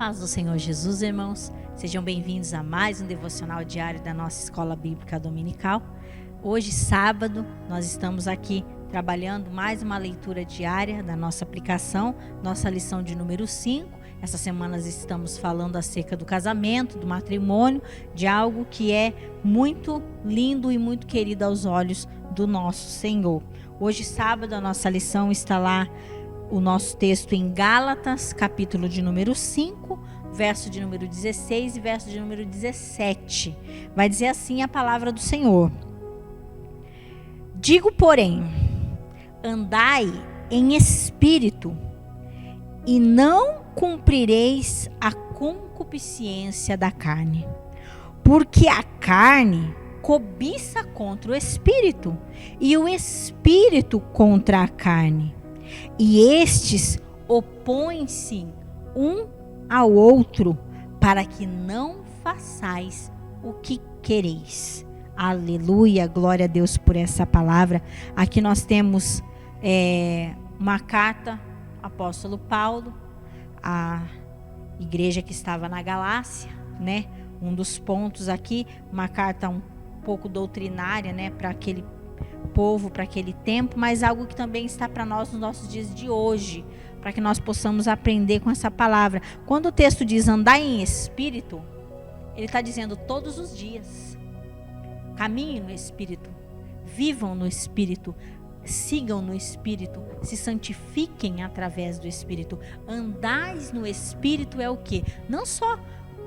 paz do Senhor Jesus, irmãos. Sejam bem-vindos a mais um devocional diário da nossa Escola Bíblica Dominical. Hoje, sábado, nós estamos aqui trabalhando mais uma leitura diária da nossa aplicação, nossa lição de número 5. Essa semana nós estamos falando acerca do casamento, do matrimônio, de algo que é muito lindo e muito querido aos olhos do nosso Senhor. Hoje, sábado, a nossa lição está lá, o nosso texto em Gálatas, capítulo de número 5, verso de número 16 e verso de número 17. Vai dizer assim a palavra do Senhor: digo, porém, andai em espírito, e não cumprireis a concupiscência da carne, porque a carne cobiça contra o espírito, e o espírito contra a carne, e estes opõem-se um ao outro, para que não façais o que quereis. Aleluia, glória a Deus por essa palavra. Aqui nós temos uma carta, apóstolo Paulo, a igreja que estava na Galácia, né? Um dos pontos aqui, uma carta um pouco doutrinária, né? Para aquele povo, para aquele tempo, mas algo que também está para nós nos nossos dias de hoje, para que nós possamos aprender com essa palavra. Quando o texto diz andar em espírito, ele está dizendo todos os dias. Caminhem no espírito, vivam no espírito, sigam no espírito, se santifiquem através do espírito. Andais no espírito é o quê? Não só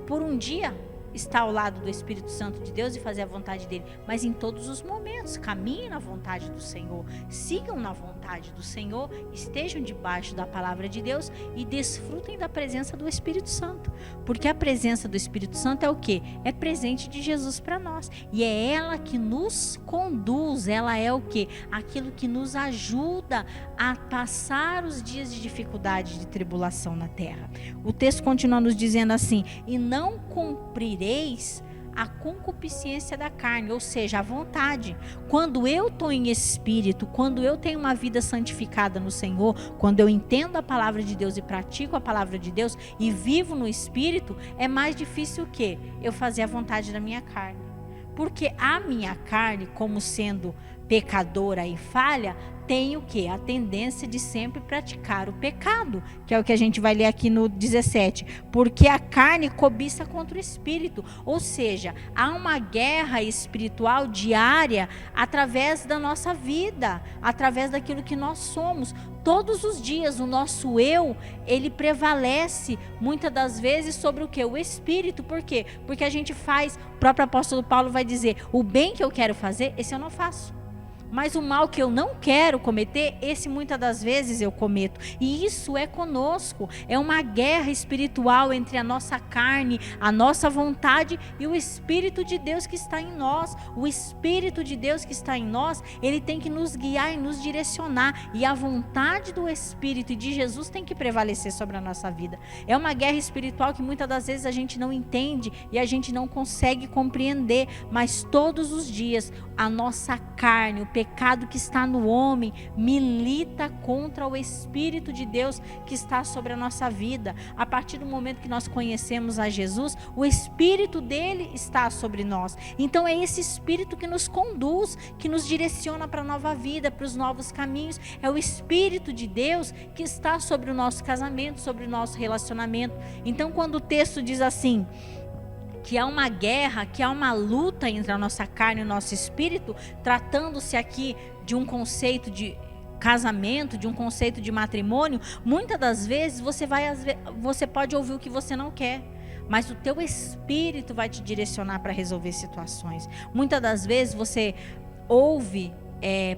por um dia estar ao lado do Espírito Santo de Deus e fazer a vontade dele, mas em todos os momentos. Caminhem na vontade do Senhor, sigam na vontade do Senhor, estejam debaixo da palavra de Deus e desfrutem da presença do Espírito Santo, porque a presença do Espírito Santo é o quê? É presente de Jesus para nós, e é ela que nos conduz, ela é o quê? Aquilo que nos ajuda a passar os dias de dificuldade, de tribulação na terra. O texto continua nos dizendo assim: e não cumprireis a concupiscência da carne, ou seja, a vontade. Quando eu estou em espírito, quando eu tenho uma vida santificada no Senhor, quando eu entendo a palavra de Deus e pratico a palavra de Deus e vivo no espírito, é mais difícil o quê? Eu fazer a vontade da minha carne. Porque a minha carne, como sendo pecadora e falha, tem o quê? A tendência de sempre praticar o pecado, que é o que a gente vai ler aqui no 17. Porque a carne cobiça contra o espírito. Ou seja, há uma guerra espiritual diária através da nossa vida, através daquilo que nós somos. Todos os dias o nosso eu, ele prevalece muitas das vezes sobre o quê? O espírito. Por quê? Porque a gente faz, o próprio apóstolo Paulo vai dizer, o bem que eu quero fazer, esse eu não faço. Mas o mal que eu não quero cometer, esse muitas das vezes eu cometo. E isso é conosco. É uma guerra espiritual entre a nossa carne, a nossa vontade e o Espírito de Deus que está em nós. O Espírito de Deus que está em nós, ele tem que nos guiar e nos direcionar. E a vontade do Espírito e de Jesus tem que prevalecer sobre a nossa vida. É uma guerra espiritual que muitas das vezes a gente não entende e a gente não consegue compreender. Mas todos os dias a nossa carne, o pecado que está no homem, milita contra o Espírito de Deus que está sobre a nossa vida. A partir do momento que nós conhecemos a Jesus, o Espírito dele está sobre nós. Então é esse Espírito que nos conduz, que nos direciona para a nova vida, para os novos caminhos. É o Espírito de Deus que está sobre o nosso casamento, sobre o nosso relacionamento. Então quando o texto diz assim, que há uma guerra, que há uma luta entre a nossa carne e o nosso espírito, tratando-se aqui de um conceito de casamento, de um conceito de matrimônio, muitas das vezes você pode ouvir o que você não quer, mas o teu espírito vai te direcionar para resolver situações. Muitas das vezes você ouve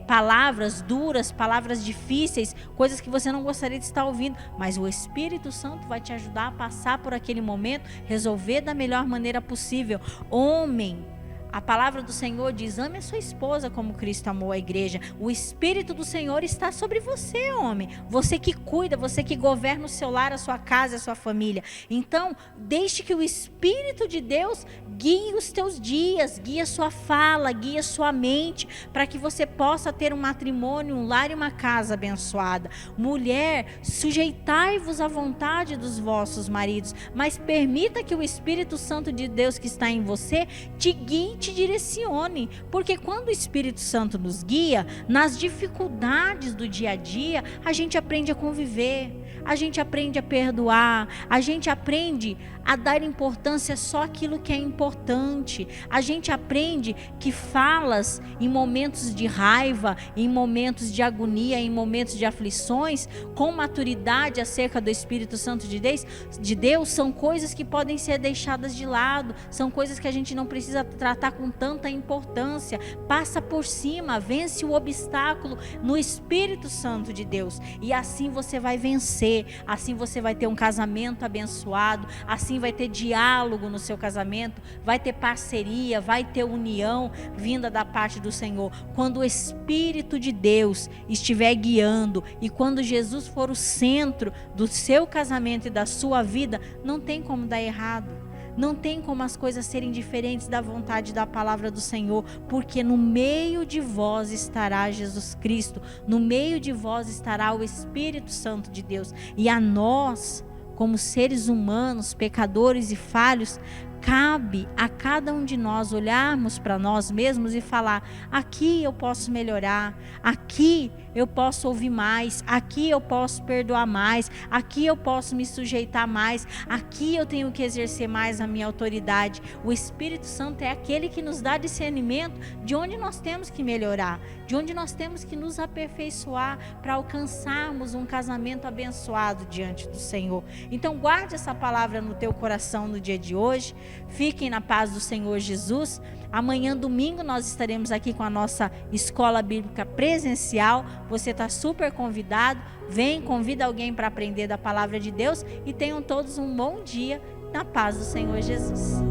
palavras duras, palavras difíceis, coisas que você não gostaria de estar ouvindo, mas o Espírito Santo vai te ajudar a passar por aquele momento, resolver da melhor maneira possível. Homem, A palavra do Senhor diz: ame a sua esposa como Cristo amou a igreja. O Espírito do Senhor está sobre você, homem. Você que cuida, você que governa o seu lar, a sua casa, a sua família. Então, deixe que o Espírito de Deus guie os teus dias, guie a sua fala, guie a sua mente, para que você possa ter um matrimônio, um lar e uma casa abençoada. Mulher, sujeitai-vos à vontade dos vossos maridos, mas permita que o Espírito Santo de Deus que está em você te guie, te direcione, porque quando o Espírito Santo nos guia, nas dificuldades do dia a dia, a gente aprende a conviver, a gente aprende a perdoar, a gente aprende a dar importância só àquilo que é importante, a gente aprende que falas em momentos de raiva, em momentos de agonia, em momentos de aflições, com maturidade acerca do Espírito Santo de Deus, são coisas que podem ser deixadas de lado, são coisas que a gente não precisa tratar com tanta importância. Passa por cima, vence o obstáculo no Espírito Santo de Deus, e assim você vai vencer, assim você vai ter um casamento abençoado, assim vai ter diálogo no seu casamento, vai ter parceria, vai ter união vinda da parte do Senhor. Quando o Espírito de Deus estiver guiando e quando Jesus for o centro do seu casamento e da sua vida, não tem como dar errado. Não tem como as coisas serem diferentes da vontade da palavra do Senhor, porque no meio de vós estará Jesus Cristo, no meio de vós estará o Espírito Santo de Deus. E a nós, como seres humanos, pecadores e falhos, cabe a cada um de nós olharmos para nós mesmos e falar: aqui eu posso melhorar, aqui eu posso ouvir mais, aqui eu posso perdoar mais, aqui eu posso me sujeitar mais, aqui eu tenho que exercer mais a minha autoridade. O Espírito Santo é aquele que nos dá discernimento de onde nós temos que melhorar, de onde nós temos que nos aperfeiçoar para alcançarmos um casamento abençoado diante do Senhor. Então guarde essa palavra no teu coração no dia de hoje. Fiquem na paz do Senhor Jesus. Amanhã, domingo, nós estaremos aqui com a nossa escola bíblica presencial. Você está super convidado. Vem, convida alguém para aprender da palavra de Deus. E tenham todos um bom dia na paz do Senhor Jesus.